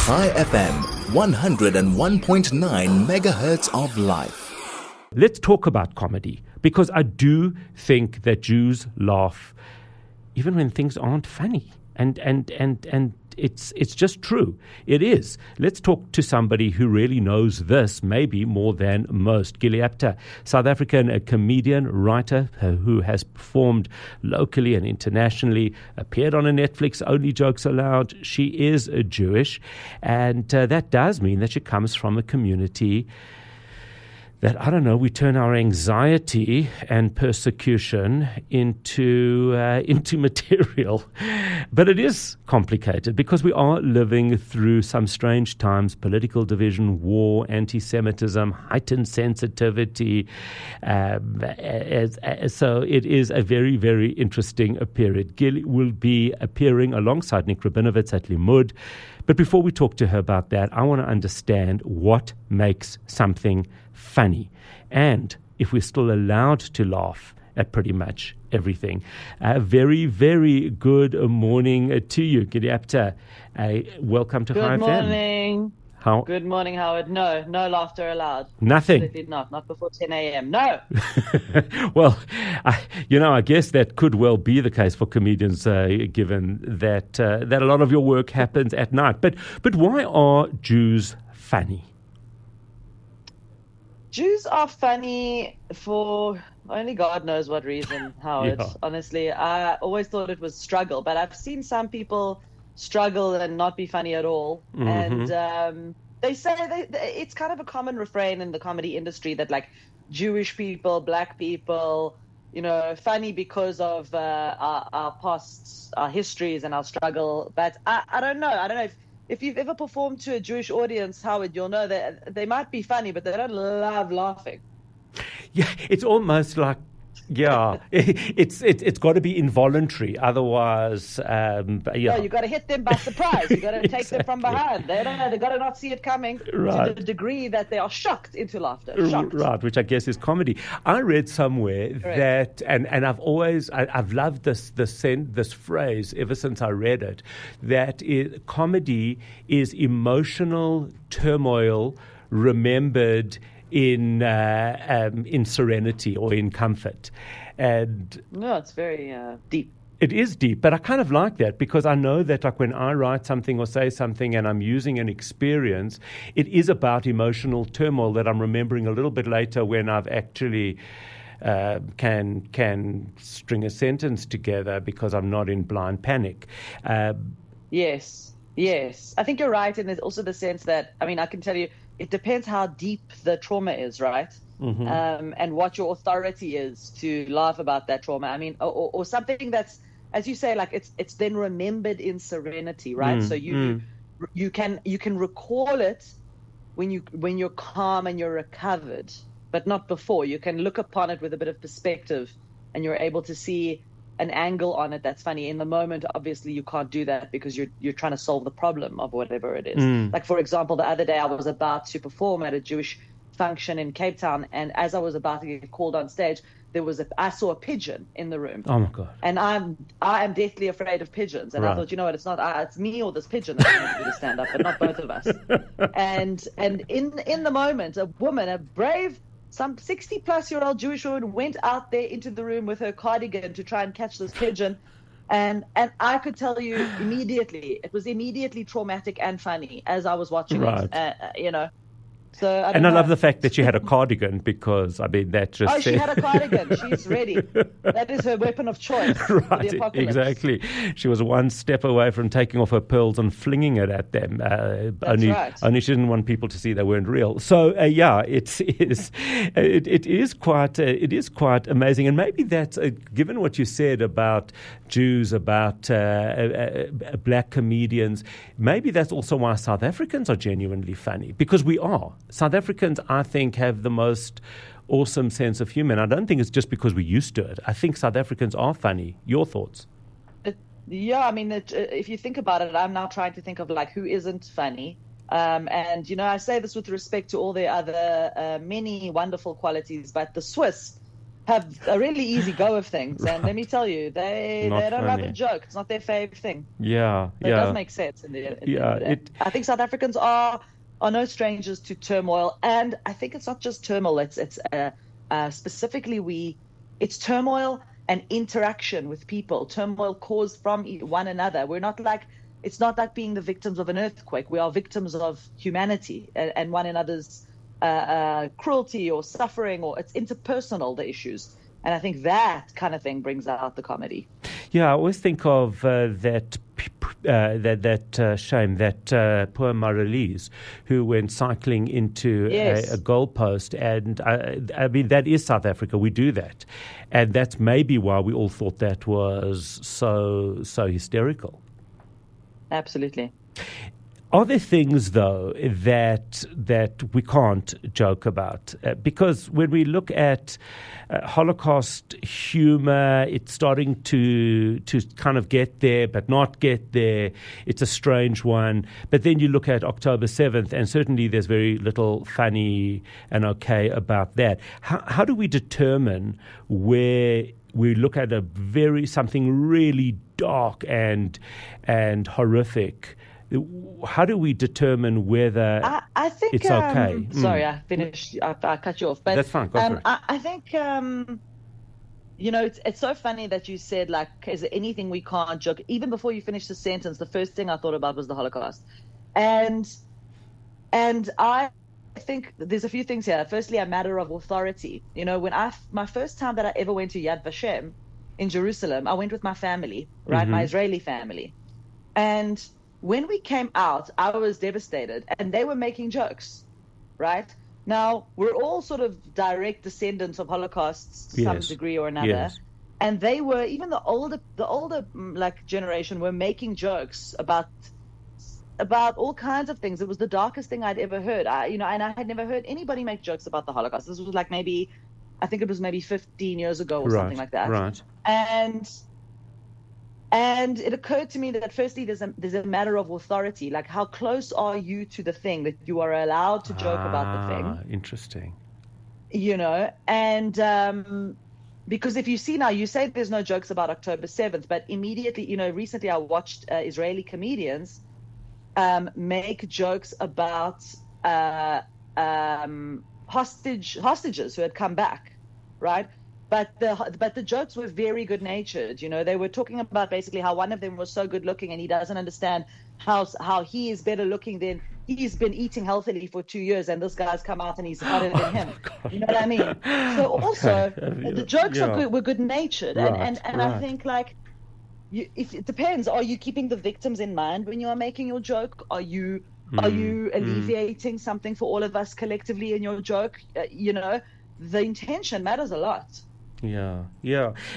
High FM, 101.9 megahertz of life. Let's talk about comedy, because I do think that Jews laugh even when things aren't funny. And it's just true. It is. Let's talk to somebody who really knows this, maybe more than most. Gilli Apter, South African, a comedian, writer who has performed locally and internationally, appeared on a Netflix, Only Jokes Allowed. She is Jewish, and that does mean that she comes from a community that, I don't know, we turn our anxiety and persecution into material. But it is complicated because we are living through some strange times: political division, war, anti-Semitism, heightened sensitivity. So it is a very, very interesting period. Gilli will be appearing alongside Nick Rabinovitz at Limmud. But before we talk to her about that, I want to understand what makes something funny, and if we're still allowed to laugh at pretty much everything. Very, very good morning to you, Gilli Apter. Welcome to High FM. Good morning. Good morning, Howard. No laughter allowed. Nothing. Absolutely not before 10 a.m. No. Well, I guess that could well be the case for comedians, given that a lot of your work happens at night. But why are Jews funny? Jews are funny for only God knows what reason, Howard. Yeah. Honestly, I always thought it was struggle, but I've seen some people struggle and not be funny at all. Mm-hmm. And they say it's kind of a common refrain in the comedy industry that, like, Jewish people, black people, funny because of our pasts, our histories, and our struggle. But I don't know. I don't know if you've ever performed to a Jewish audience, Howard, you'll know that they might be funny, but they don't love laughing. Yeah, it's almost like, it's got to be involuntary. Otherwise, Yeah, you got to hit them by surprise. You got to take them from behind. They don't know. They got to not see it coming right. to the degree that they are shocked into laughter. Shocked. Right, which I guess is comedy. I read somewhere Correct. that, and I've loved this phrase ever since I read it, that comedy is emotional turmoil remembered in serenity or in comfort. And no, it's very deep. It is deep, but I kind of like that because I know that, like, when I write something or say something and I'm using an experience, it is about emotional turmoil that I'm remembering a little bit later when I've actually can string a sentence together because I'm not in blind panic. Yes. I think you're right, and there's also the sense that, I can tell you, it depends how deep the trauma is, right? Mm-hmm. And what your authority is to laugh about that trauma. Or something that's, as you say, like it's then remembered in serenity, right? So you can recall it when you're calm and you're recovered, but not before. You can look upon it with a bit of perspective, and you're able to see an angle on it that's funny. In the moment, obviously, you can't do that because you're trying to solve the problem of whatever it is. Like, for example, the other day I was about to perform at a Jewish function in Cape Town, and as I was about to get called on stage, I saw a pigeon in the room. Oh my God! And I am deathly afraid of pigeons, and right. I thought, it's not it's me or this pigeon that's going to do the stand up, but not both of us. and in the moment, a woman, a brave, some 60-plus-year-old Jewish woman, went out there into the room with her cardigan to try and catch this pigeon. And I could tell you immediately, it was immediately traumatic and funny as I was watching right. it, So I love the fact that she had a cardigan because, that just she had a cardigan. She's ready. That is her weapon of choice. Right, for the apocalypse. Exactly. She was one step away from taking off her pearls and flinging it at them. Only she didn't want people to see they weren't real. So it is quite amazing. And maybe that's given what you said about Jews, about black comedians. Maybe that's also why South Africans are genuinely funny, because we are. South Africans, I think, have the most awesome sense of humor. I don't think it's just because we're used to it. I think South Africans are funny. Your thoughts? If you think about it, I'm now trying to think of, like, who isn't funny. And, I say this with respect to all their other many wonderful qualities, but the Swiss have a really easy go of things. And let me tell you, they Not don't love funny. a joke. It's not their favorite thing. Yeah, It yeah. does make sense in the end of Yeah, the day. it- I think South Africans are no strangers to turmoil, and I think it's not just turmoil. It's specifically it's turmoil and interaction with people. Turmoil caused from one another. It's not like being the victims of an earthquake. We are victims of humanity and one another's cruelty or suffering, or it's interpersonal, the issues. And I think that kind of thing brings out the comedy. Yeah, I always think of that shame, that poor Marlies who went cycling into Yes. a goalpost. And I mean, that is South Africa. We do that. And that's maybe why we all thought that was so hysterical. Absolutely. Are there things, though, that we can't joke about? Because when we look at Holocaust humor, it's starting to kind of get there, but not get there. It's a strange one. But then you look at October 7th, and certainly there's very little funny and okay about that. How do we determine where we look at something really dark and horrific? How do we determine whether I think it's okay? Sorry, I finished. I cut you off, but That's fine. Go for it. I think it's so funny that you said, like, is there anything we can't joke? Even before you finished the sentence, the first thing I thought about was the Holocaust, and I think there's a few things here. Firstly, a matter of authority. When my first time that I ever went to Yad Vashem in Jerusalem, I went with my family, right, my Israeli family, and when we came out, I was devastated, and they were making jokes, right? Now, we're all sort of direct descendants of Holocausts to some degree or another. Yes. And they were, even the older like generation were making jokes about all kinds of things. It was the darkest thing I'd ever heard. And I had never heard anybody make jokes about the Holocaust. This was like I think it was maybe 15 years ago or something like that. Right. And it occurred to me that firstly, there's a matter of authority. Like, how close are you to the thing that you are allowed to joke about the thing? Interesting. And because if you see now, you say there's no jokes about October 7th, but immediately, recently I watched Israeli comedians make jokes about hostages who had come back, right? But the jokes were very good natured. They were talking about basically how one of them was so good looking and he doesn't understand how he is better looking than he's been eating healthily for 2 years, and this guy's come out and he's hotter than him. You know what I mean? So also the jokes were good natured, and I think like if it depends. Are you keeping the victims in mind when you are making your joke? Are you alleviating something for all of us collectively in your joke? The intention matters a lot. Yeah.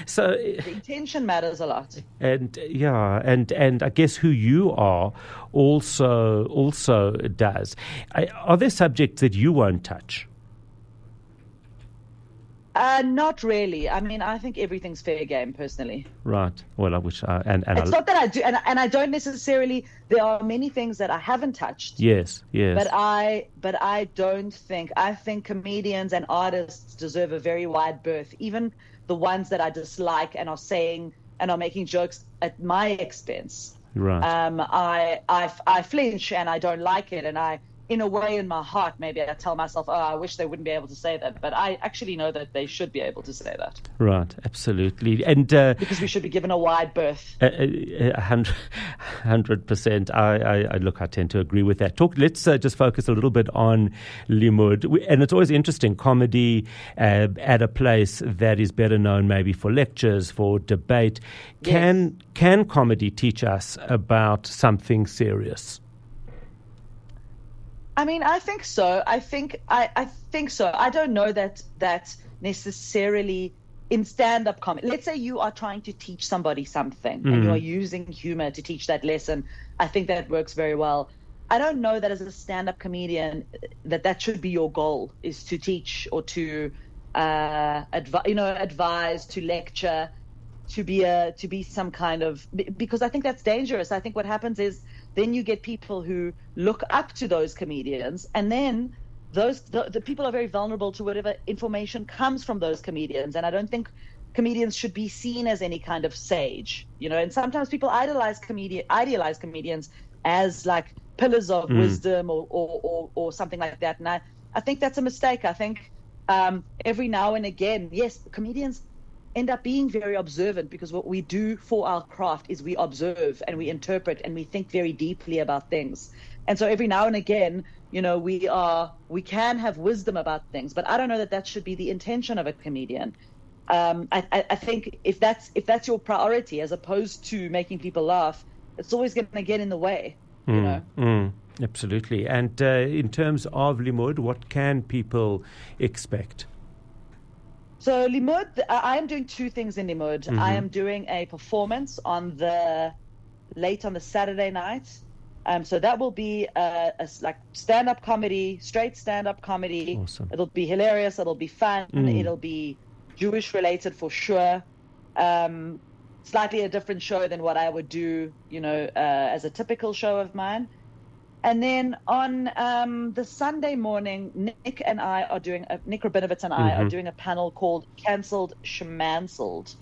So the intention matters a lot. And I guess who you are also does. Are there subjects that you won't touch? Not really. I mean, I think everything's fair game, personally. Right. Well, I wish. It's not that I do, and I don't necessarily. There are many things that I haven't touched. Yes. But I don't think. I think comedians and artists deserve a very wide berth. Even the ones that I dislike and are saying and are making jokes at my expense. Right. I flinch and I don't like it, and in a way, in my heart, maybe I tell myself, oh, I wish they wouldn't be able to say that. But I actually know that they should be able to say that. Right, absolutely. And because we should be given a wide berth. 100%. I tend to agree with that. Let's just focus a little bit on Limmud. And it's always interesting, comedy at a place that is better known maybe for lectures, for debate. Can comedy teach us about something serious? I mean, I think so. I think so. I don't know that necessarily in stand-up comedy. Let's say you are trying to teach somebody something and you are using humor to teach that lesson. I think that works very well. I don't know that as a stand-up comedian that should be your goal, is to teach or to advise, to lecture, to be some kind of, because I think that's dangerous. I think what happens is then you get people who look up to those comedians, and then the people are very vulnerable to whatever information comes from those comedians, and I don't think comedians should be seen as any kind of sage, and sometimes people idealize comedians as like pillars of wisdom or something like that, and I think that's a mistake. I think every now and again, yes, comedians end up being very observant, because what we do for our craft is we observe and we interpret and we think very deeply about things. And so every now and again, we can have wisdom about things, but I don't know that should be the intention of a comedian. I think if that's your priority, as opposed to making people laugh, it's always going to get in the way. Absolutely. And in terms of Limmud, what can people expect? So Limmud, I am doing two things in Limmud. I am doing a performance late on the Saturday night. So that will be a like stand-up comedy, straight stand-up comedy. Awesome. It'll be hilarious. It'll be fun. It'll be Jewish related for sure. Slightly a different show than what I would do, as a typical show of mine. And then on the Sunday morning, Nick Rabinowitz and I are doing a panel called Cancelled Schmancelled.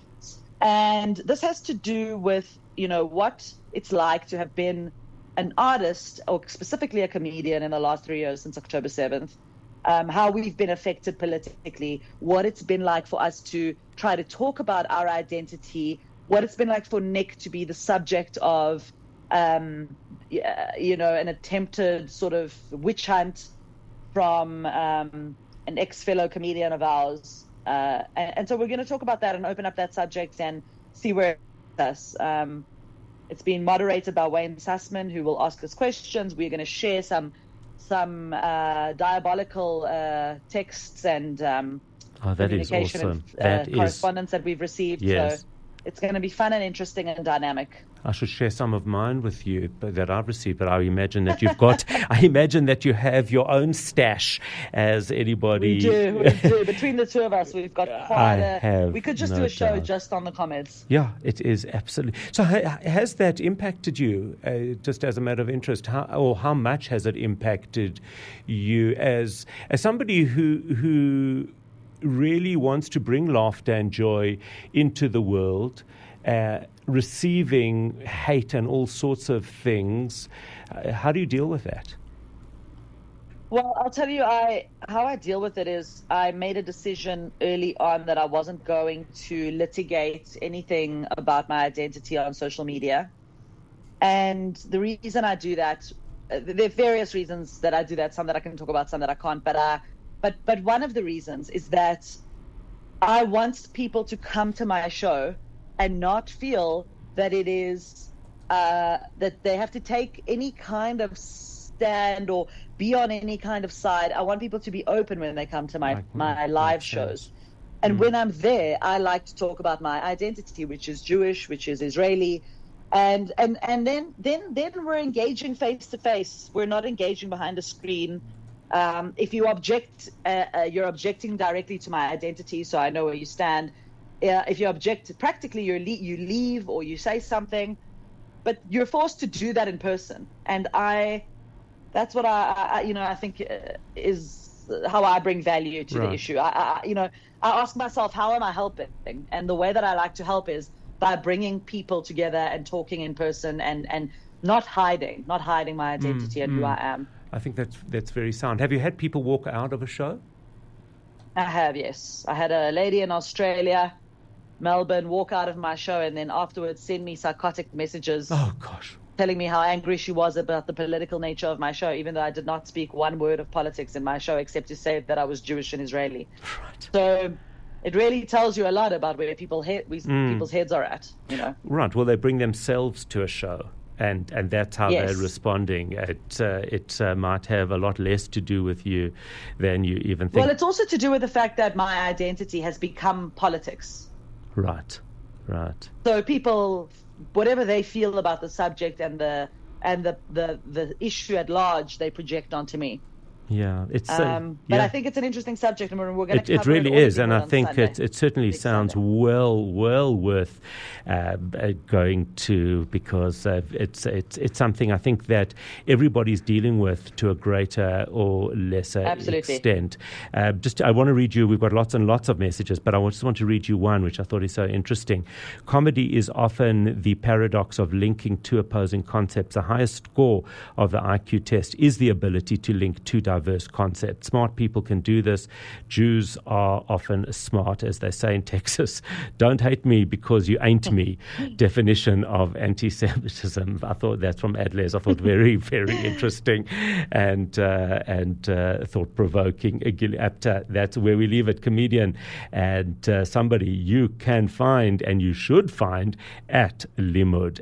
And this has to do with, what it's like to have been an artist, or specifically a comedian, in the last 3 years since October 7th. How we've been affected politically, what it's been like for us to try to talk about our identity, what it's been like for Nick to be the subject of an attempted sort of witch hunt from an ex-fellow comedian of ours. And so we're going to talk about that and open up that subject and see where it takes us. It's been moderated by Wayne Sussman, who will ask us questions. We're going to share some diabolical texts and that is awesome. Correspondence that we've received. Yes. So it's going to be fun and interesting and dynamic. I should share some of mine with you that I've received, but I imagine that you've got. I imagine that you have your own stash, as anybody. We do. Between the two of us, we've got quite we could just do a show just on the comments. Yeah, it is absolutely. So, has that impacted you? Just as a matter of interest, how much has it impacted you as somebody who really wants to bring laughter and joy into the world? Receiving hate and all sorts of things. How do you deal with that? Well, I'll tell you how I deal with it is I made a decision early on that I wasn't going to litigate anything about my identity on social media. And the reason I do that, there are various reasons that I do that, some that I can talk about, some that I can't, but one of the reasons is that I want people to come to my show and not feel that it is that they have to take any kind of stand or be on any kind of side. I want people to be open when they come to my live shows. And when I'm there, I like to talk about my identity, which is Jewish, which is Israeli. And then we're engaging face to face. We're not engaging behind a screen. If you object, you're objecting directly to my identity, so I know where you stand. If you object, practically you leave or you say something, but you're forced to do that in person. And that's what I think is how I bring value to the issue. I ask myself, how am I helping? And the way that I like to help is by bringing people together and talking in person and not hiding my identity and who I am. I think that's very sound. Have you had people walk out of a show? I have, yes. I had a lady in Australia, Melbourne, walk out of my show and then afterwards send me psychotic messages. Oh, gosh. Telling me how angry she was about the political nature of my show, even though I did not speak one word of politics in my show except to say that I was Jewish and Israeli. Right. So it really tells you a lot about where people's heads are at, Right. Well, they bring themselves to a show. And that's how they're responding. It might have a lot less to do with you than you even think. Well, it's also to do with the fact that my identity has become politics. Right. So people, whatever they feel about the subject and the issue at large, they project onto me. Yeah, it's but I think it's an interesting subject, and we're going to cover it really all is, of and I on think Sunday. it certainly Next sounds Sunday. well worth going to, because it's something I think that everybody's dealing with to a greater or lesser Absolutely. extent. I want to read you. We've got lots and lots of messages, but I just want to read you one which I thought is so interesting. Comedy is often the paradox of linking two opposing concepts. The highest score of the IQ test is the ability to link two diverse concepts. Smart people can do this. Jews are often smart, as they say in Texas. Don't hate me because you ain't me. Definition of anti-Semitism. I thought that's from Adles. I thought very, very interesting and thought-provoking. Gilli Apter, that's where we leave it. Comedian and somebody you can find and you should find at Limmud.